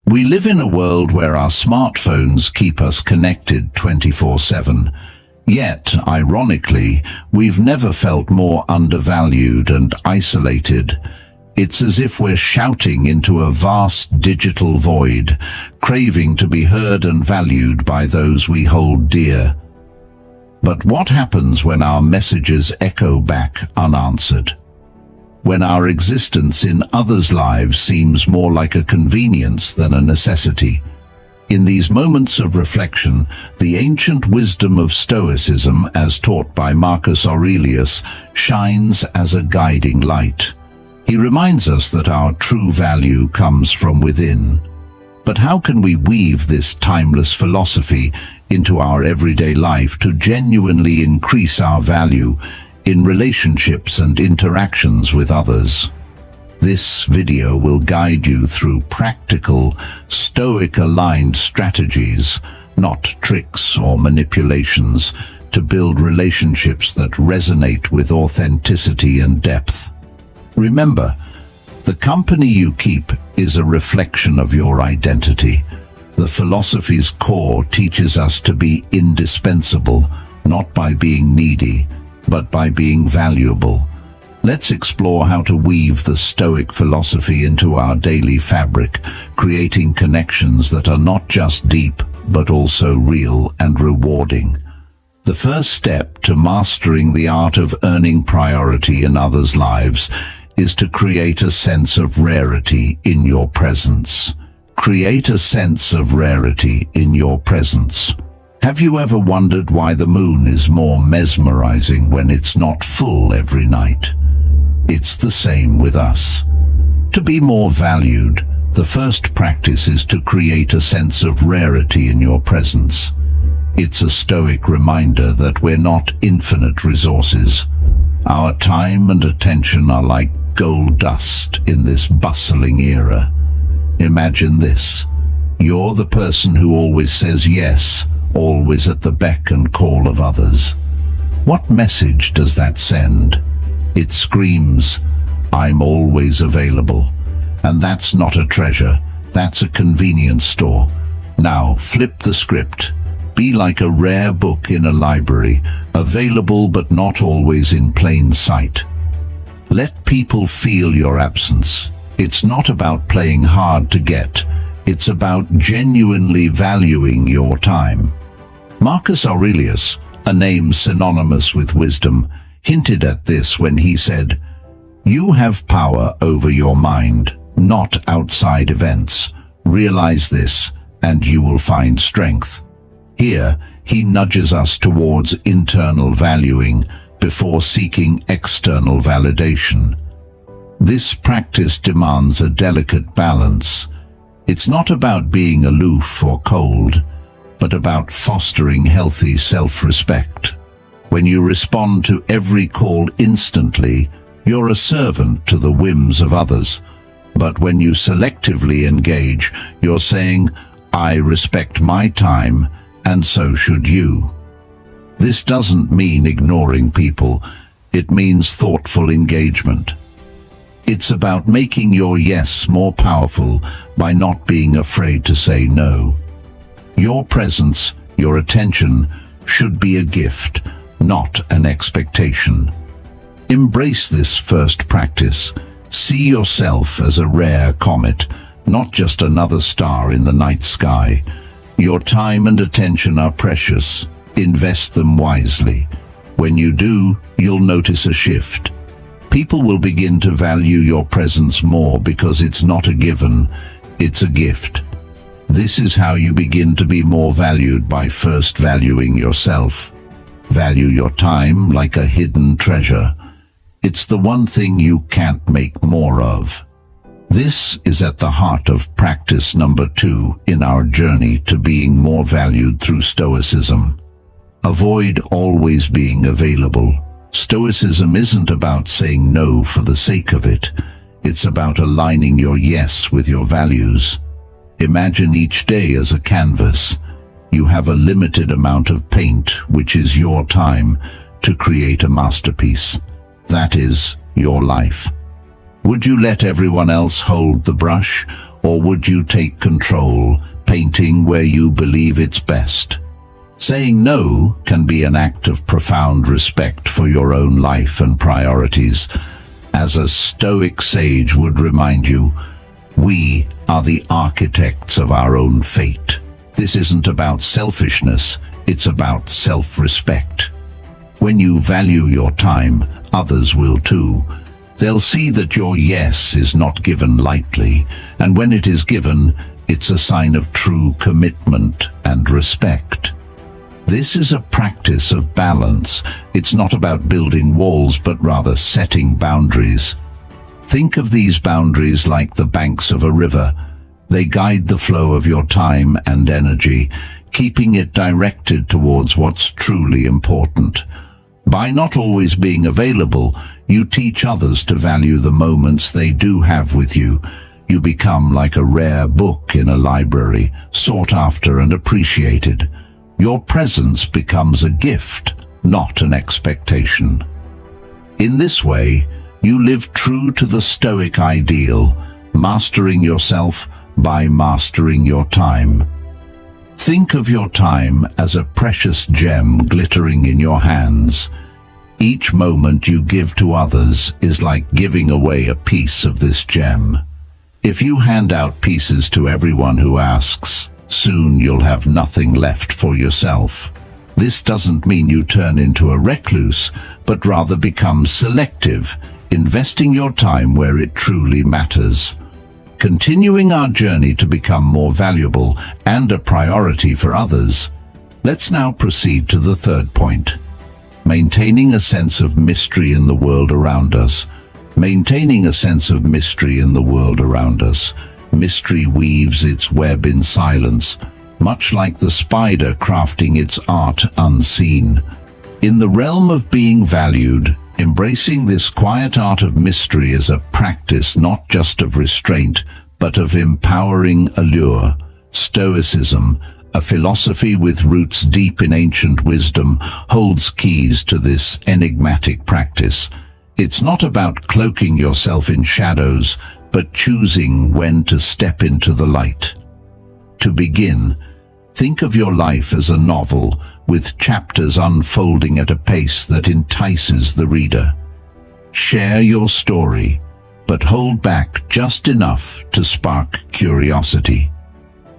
We live in a world where our smartphones keep us connected 24/7. Yet, ironically, we've never felt more undervalued and isolated. It's as if we're shouting into a vast digital void, craving to be heard and valued by those we hold dear. But what happens when our messages echo back unanswered? When our existence in others' lives seems more like a convenience than a necessity? In these moments of reflection, the ancient wisdom of Stoicism, as taught by Marcus Aurelius, shines as a guiding light. He reminds us that our true value comes from within. But how can we weave this timeless philosophy into our everyday life to genuinely increase our value in relationships and interactions with others? This video will guide you through practical, Stoic-aligned strategies, not tricks or manipulations, to build relationships that resonate with authenticity and depth. Remember, the company you keep is a reflection of your identity. The philosophy's core teaches us to be indispensable, not by being needy, but by being valuable. Let's explore how to weave the Stoic philosophy into our daily fabric, creating connections that are not just deep, but also real and rewarding. The first step to mastering the art of earning priority in others' lives is to create a sense of rarity in your presence. Create a sense of rarity in your presence. Have you ever wondered why the moon is more mesmerizing when it's not full every night? It's the same with us. To be more valued, the first practice is to create a sense of rarity in your presence. It's a Stoic reminder that we're not infinite resources. Our time and attention are like gold dust in this bustling era. Imagine this. You're the person who always says yes, always at the beck and call of others. What message does that send? It screams, "I'm always available." And that's not a treasure, that's a convenience store. Now flip the script. Be like a rare book in a library, available but not always in plain sight. Let people feel your absence. It's not about playing hard to get, it's about genuinely valuing your time. Marcus Aurelius, a name synonymous with wisdom, hinted at this when he said, "You have power over your mind, not outside events. Realize this, and you will find strength." Here, he nudges us towards internal valuing before seeking external validation. This practice demands a delicate balance. It's not about being aloof or cold, but about fostering healthy self-respect. When you respond to every call instantly, you're a servant to the whims of others. But when you selectively engage, you're saying, "I respect my time, and so should you." This doesn't mean ignoring people, it means thoughtful engagement. It's about making your yes more powerful by not being afraid to say no. Your presence, your attention, should be a gift, not an expectation. Embrace this first practice. See yourself as a rare comet, not just another star in the night sky. Your time and attention are precious. Invest them wisely. When you do, you'll notice a shift. People will begin to value your presence more because it's not a given, it's a gift. This is how you begin to be more valued, by first valuing yourself. Value your time like a hidden treasure. It's the one thing you can't make more of. This is at the heart of practice number 2 in our journey to being more valued through Stoicism. Avoid always being available. Stoicism isn't about saying no for the sake of it. It's about aligning your yes with your values. Imagine each day as a canvas. You have a limited amount of paint, which is your time, to create a masterpiece. That is your life. Would you let everyone else hold the brush, Or would you take control, painting where you believe it's best? Saying no can be an act of profound respect for your own life and priorities. As a Stoic sage would remind you, we are the architects of our own fate. This isn't about selfishness, it's about self-respect. When you value your time, others will too. They'll see that your yes is not given lightly, and when it is given, it's a sign of true commitment and respect. This is a practice of balance. It's not about building walls, but rather setting boundaries. Think of these boundaries like the banks of a river. They guide the flow of your time and energy, keeping it directed towards what's truly important. By not always being available, you teach others to value the moments they do have with you. You become like a rare book in a library, sought after and appreciated. Your presence becomes a gift, not an expectation. In this way, you live true to the Stoic ideal, mastering yourself by mastering your time. Think of your time as a precious gem glittering in your hands. Each moment you give to others is like giving away a piece of this gem. If you hand out pieces to everyone who asks, soon you'll have nothing left for yourself. This doesn't mean you turn into a recluse, but rather become selective, investing your time where it truly matters. Continuing our journey to become more valuable and a priority for others, let's now proceed to the third point. Maintaining a sense of mystery in the world around us. Maintaining a sense of mystery in the world around us. Mystery weaves its web in silence, much like the spider crafting its art unseen. In the realm of being valued, embracing this quiet art of mystery is a practice not just of restraint, but of empowering allure. Stoicism, a philosophy with roots deep in ancient wisdom, holds keys to this enigmatic practice. It's not about cloaking yourself in shadows, but choosing when to step into the light. To begin, think of your life as a novel, with chapters unfolding at a pace that entices the reader. Share your story, but hold back just enough to spark curiosity.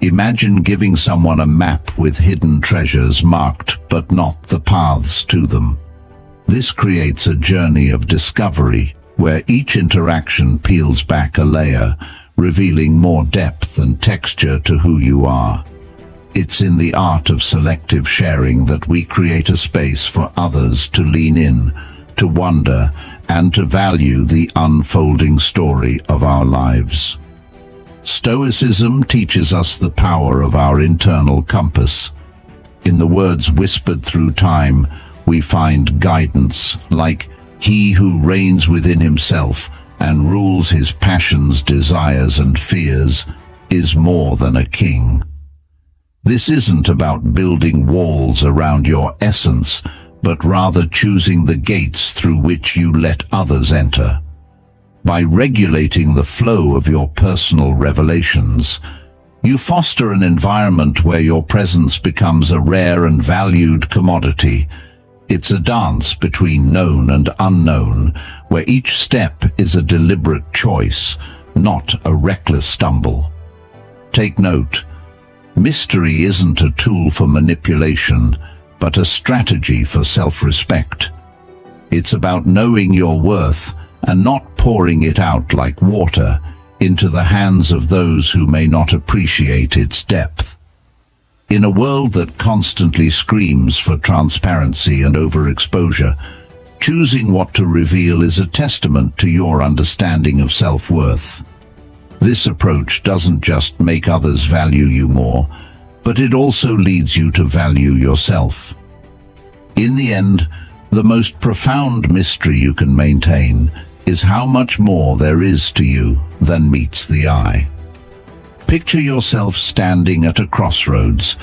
Imagine giving someone a map with hidden treasures marked but not the paths to them. This creates a journey of discovery, where each interaction peels back a layer, revealing more depth and texture to who you are. It's in the art of selective sharing that we create a space for others to lean in, to wonder, and to value the unfolding story of our lives. Stoicism teaches us the power of our internal compass. In the words whispered through time, we find guidance, like he who reigns within himself and rules his passions, desires, and fears is more than a king. This isn't about building walls around your essence, but rather choosing the gates through which you let others enter. By regulating the flow of your personal revelations, you foster an environment where your presence becomes a rare and valued commodity. It's a dance between known and unknown, where each step is a deliberate choice, not a reckless stumble. Take note, mystery isn't a tool for manipulation, but a strategy for self-respect. It's about knowing your worth and not pouring it out like water into the hands of those who may not appreciate its depth. In a world that constantly screams for transparency and overexposure, choosing what to reveal is a testament to your understanding of self-worth. This approach doesn't just make others value you more, but it also leads you to value yourself. In the end, the most profound mystery you can maintain is how much more there is to you than meets the eye. Picture yourself standing at a crossroads,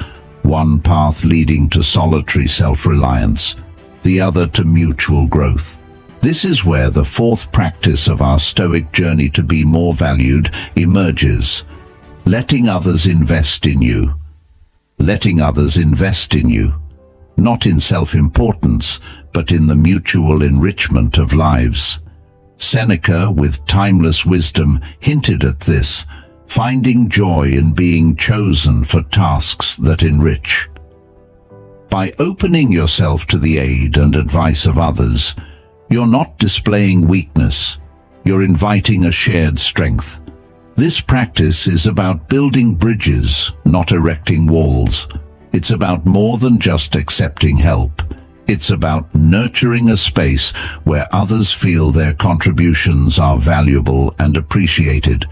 one path leading to solitary self-reliance, the other to mutual growth. This is where the fourth practice of our Stoic journey to be more valued emerges, letting others invest in you. Letting others invest in you, not in self-importance, but in the mutual enrichment of lives. Seneca, with timeless wisdom, hinted at this, finding joy in being chosen for tasks that enrich. By opening yourself to the aid and advice of others, you're not displaying weakness, you're inviting a shared strength. This practice is about building bridges, not erecting walls. It's about more than just accepting help. It's about nurturing a space where others feel their contributions are valuable and appreciated.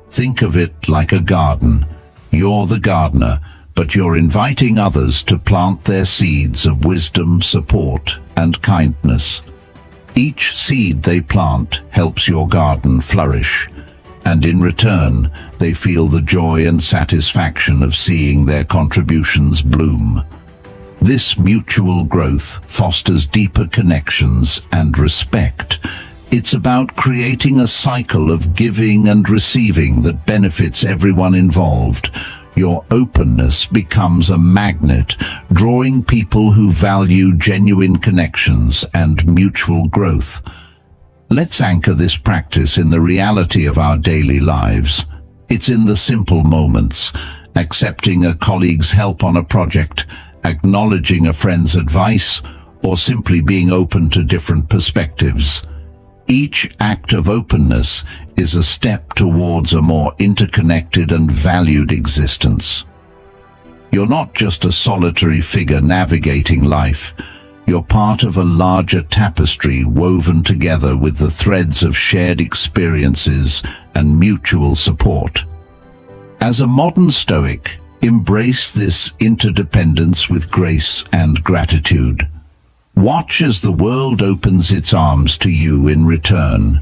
Think of it like a garden. You're the gardener, but you're inviting others to plant their seeds of wisdom, support, and kindness. Each seed they plant helps your garden flourish, and in return, they feel the joy and satisfaction of seeing their contributions bloom. This mutual growth fosters deeper connections and respect. It's about creating a cycle of giving and receiving that benefits everyone involved. Your openness becomes a magnet, drawing people who value genuine connections and mutual growth. Let's anchor this practice in the reality of our daily lives. It's in the simple moments, accepting a colleague's help on a project, acknowledging a friend's advice, or simply being open to different perspectives. Each act of openness is a step towards a more interconnected and valued existence. You're not just a solitary figure navigating life. You're part of a larger tapestry woven together with the threads of shared experiences and mutual support. As a modern Stoic, embrace this interdependence with grace and gratitude. Watch as the world opens its arms to you in return.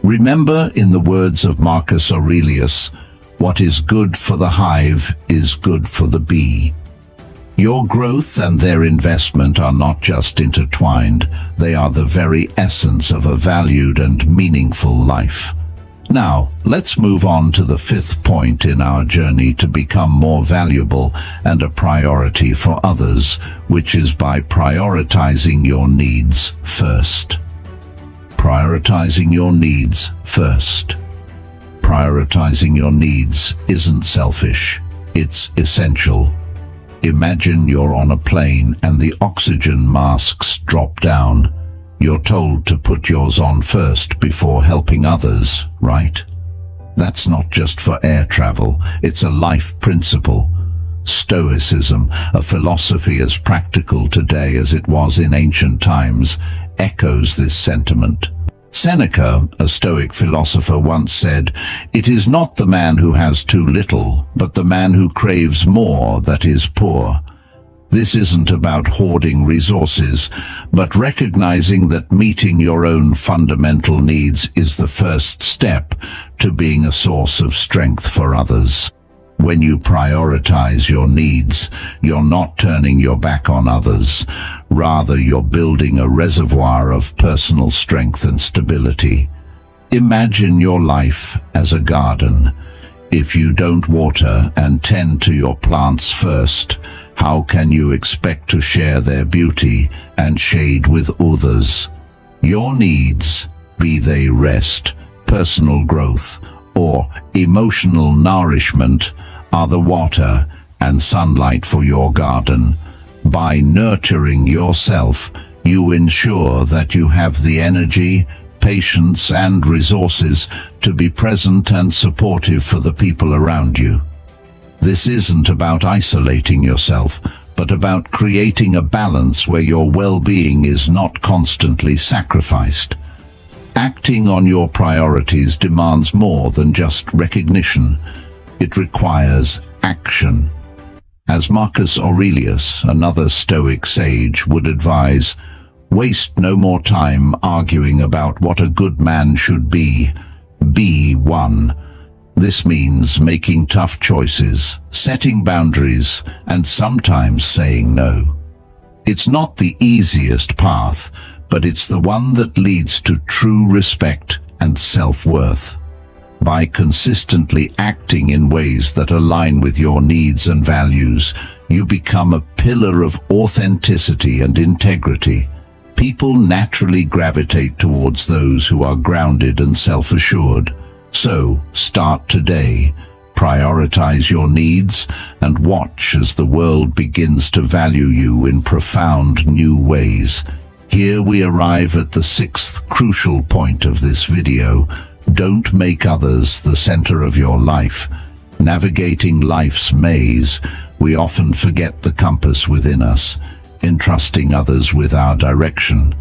Remember, in the words of Marcus Aurelius, what is good for the hive is good for the bee. Your growth and their investment are not just intertwined, they are the very essence of a valued and meaningful life. Now, let's move on to the fifth point in our journey to become more valuable and a priority for others, which is by prioritizing your needs first. Prioritizing your needs first. Prioritizing your needs isn't selfish, it's essential. Imagine you're on a plane and the oxygen masks drop down. You're told to put yours on first before helping others, right? That's not just for air travel, it's a life principle. Stoicism, a philosophy as practical today as it was in ancient times, echoes this sentiment. Seneca, a Stoic philosopher, once said, "It is not the man who has too little, but the man who craves more that is poor." This isn't about hoarding resources, but recognizing that meeting your own fundamental needs is the first step to being a source of strength for others. When you prioritize your needs, you're not turning your back on others. Rather, you're building a reservoir of personal strength and stability. Imagine your life as a garden. If you don't water and tend to your plants first, how can you expect to share their beauty and shade with others? Your needs, be they rest, personal growth, or emotional nourishment, are the water and sunlight for your garden. By nurturing yourself, you ensure that you have the energy, patience, and resources to be present and supportive for the people around you. This isn't about isolating yourself, but about creating a balance where your well-being is not constantly sacrificed. Acting on your priorities demands more than just recognition. It requires action. As Marcus Aurelius, another Stoic sage, would advise, waste no more time arguing about what a good man should be. Be one. This means making tough choices, setting boundaries, and sometimes saying no. It's not the easiest path, but it's the one that leads to true respect and self-worth. By consistently acting in ways that align with your needs and values, you become a pillar of authenticity and integrity. People naturally gravitate towards those who are grounded and self-assured. So, start today. Prioritize your needs and watch as the world begins to value you in profound new ways. Here we arrive at the sixth crucial point of this video. Don't make others the center of your life. Navigating life's maze, we often forget the compass within us, entrusting others with our direction.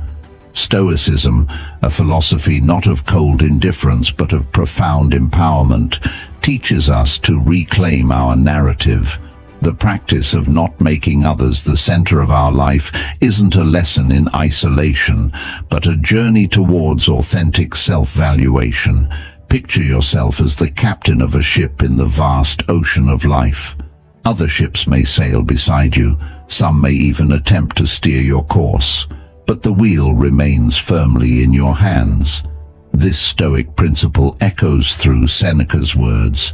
Stoicism, a philosophy not of cold indifference but of profound empowerment, teaches us to reclaim our narrative. The practice of not making others the center of our life isn't a lesson in isolation, but a journey towards authentic self-valuation. Picture yourself as the captain of a ship in the vast ocean of life. Other ships may sail beside you, some may even attempt to steer your course, but the wheel remains firmly in your hands. This Stoic principle echoes through Seneca's words.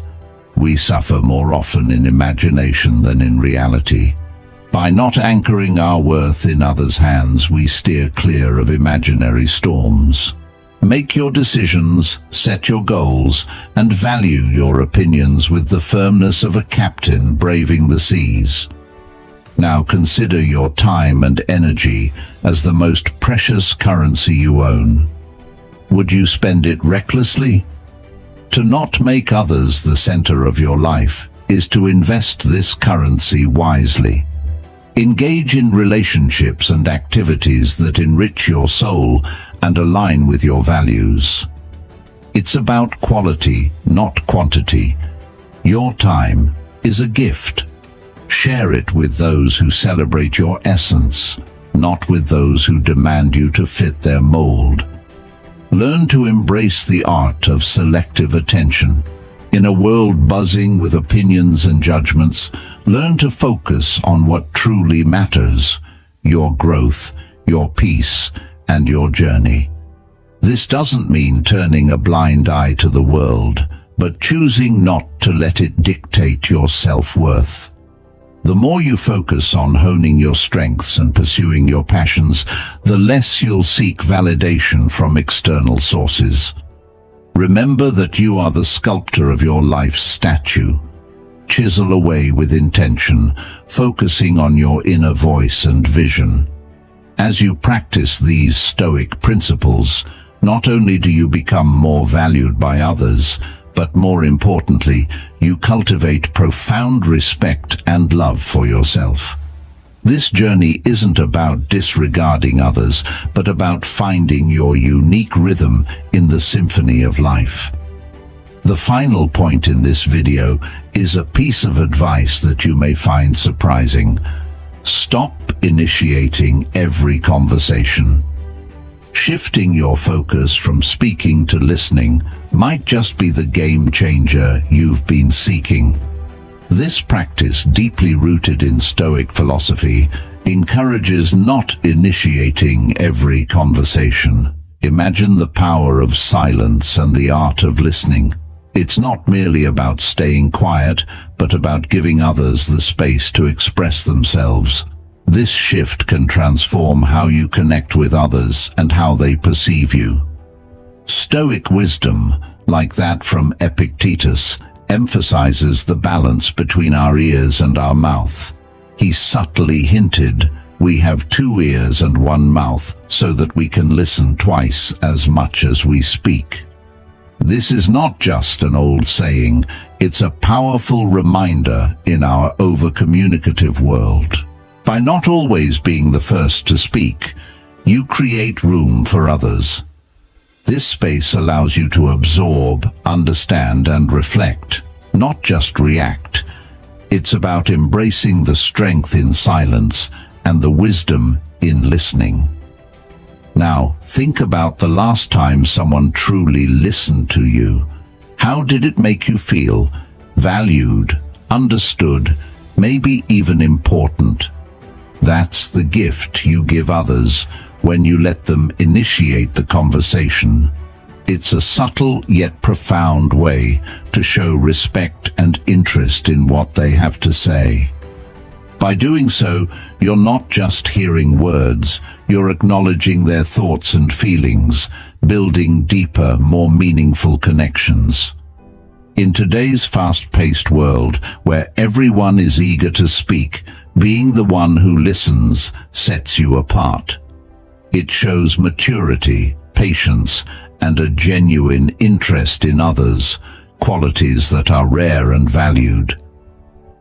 We suffer more often in imagination than in reality. By not anchoring our worth in others' hands, we steer clear of imaginary storms. Make your decisions, set your goals, and value your opinions with the firmness of a captain braving the seas. Now consider your time and energy as the most precious currency you own. Would you spend it recklessly? To not make others the center of your life is to invest this currency wisely. Engage in relationships and activities that enrich your soul and align with your values. It's about quality, not quantity. Your time is a gift. Share it with those who celebrate your essence, not with those who demand you to fit their mold. Learn to embrace the art of selective attention. In a world buzzing with opinions and judgments, learn to focus on what truly matters: your growth, your peace, and your journey. This doesn't mean turning a blind eye to the world, but choosing not to let it dictate your self-worth. The more you focus on honing your strengths and pursuing your passions, the less you'll seek validation from external sources. Remember that you are the sculptor of your life's statue. Chisel away with intention, focusing on your inner voice and vision. As you practice these Stoic principles, not only do you become more valued by others, but more importantly, you cultivate profound respect and love for yourself. This journey isn't about disregarding others, but about finding your unique rhythm in the symphony of life. The final point in this video is a piece of advice that you may find surprising. Stop initiating every conversation. Shifting your focus from speaking to listening might just be the game changer you've been seeking. This practice, deeply rooted in Stoic philosophy, encourages not initiating every conversation. Imagine the power of silence and the art of listening. It's not merely about staying quiet, but about giving others the space to express themselves. This shift can transform how you connect with others and how they perceive you. Stoic wisdom, like that from Epictetus, emphasizes the balance between our ears and our mouth. He subtly hinted, we have 2 ears and 1 mouth, so that we can listen twice as much as we speak. This is not just an old saying, it's a powerful reminder in our over-communicative world. By not always being the first to speak, you create room for others. This space allows you to absorb, understand, and reflect, not just react. It's about embracing the strength in silence and the wisdom in listening. Now, think about the last time someone truly listened to you. How did it make you feel? Valued, understood, maybe even important? That's the gift you give others when you let them initiate the conversation. It's a subtle yet profound way to show respect and interest in what they have to say. By doing so, you're not just hearing words, you're acknowledging their thoughts and feelings, building deeper, more meaningful connections. In today's fast-paced world, where everyone is eager to speak, being the one who listens sets you apart. It shows maturity, patience, and a genuine interest in others, qualities that are rare and valued.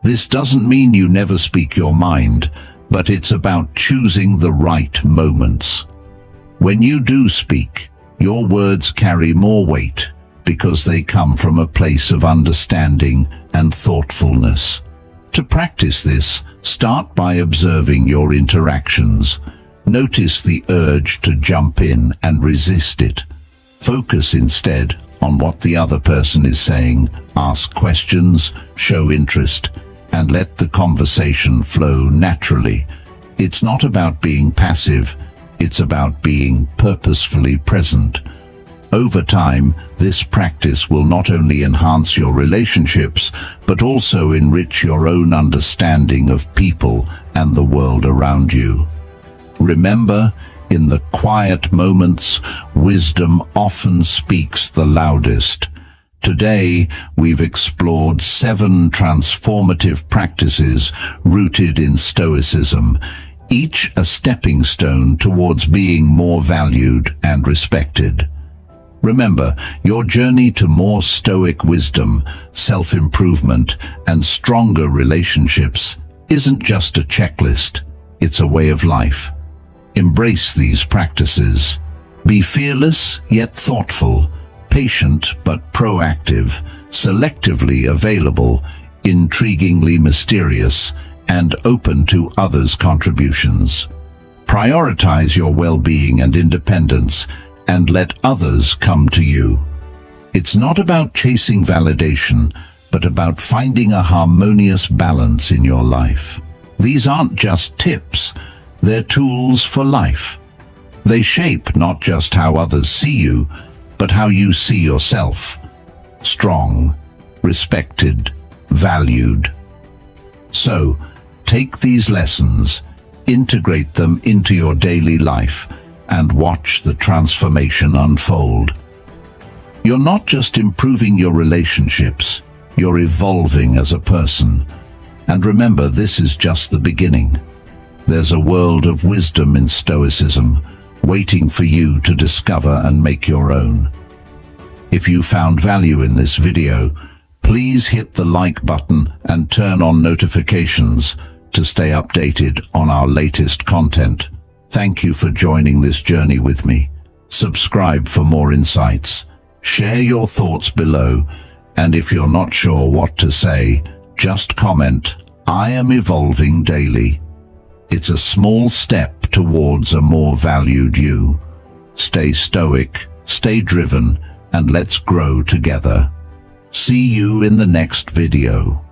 This doesn't mean you never speak your mind, but it's about choosing the right moments. When you do speak, your words carry more weight because they come from a place of understanding and thoughtfulness. To practice this, start by observing your interactions. Notice the urge to jump in and resist it. Focus instead on what the other person is saying, ask questions, show interest, and let the conversation flow naturally. It's not about being passive, it's about being purposefully present. Over time, this practice will not only enhance your relationships, but also enrich your own understanding of people and the world around you. Remember, in the quiet moments, wisdom often speaks the loudest. Today, we've explored 7 transformative practices rooted in Stoicism, each a stepping stone towards being more valued and respected. Remember, your journey to more Stoic wisdom, self-improvement, and stronger relationships isn't just a checklist, it's a way of life. Embrace these practices. Be fearless yet thoughtful, patient but proactive, selectively available, intriguingly mysterious, and open to others' contributions. Prioritize your well-being and independence, and let others come to you. It's not about chasing validation, but about finding a harmonious balance in your life. These aren't just tips, they're tools for life. They shape not just how others see you, but how you see yourself. Strong, respected, valued. So, take these lessons, integrate them into your daily life, and watch the transformation unfold. You're not just improving your relationships, you're evolving as a person. And remember, this is just the beginning. There's a world of wisdom in Stoicism, waiting for you to discover and make your own. If you found value in this video, please hit the like button and turn on notifications to stay updated on our latest content. Thank you for joining this journey with me. Subscribe for more insights. Share your thoughts below, and if you're not sure what to say, just comment, "I am evolving daily." It's a small step towards a more valued you. Stay stoic, stay driven, and let's grow together. See you in the next video.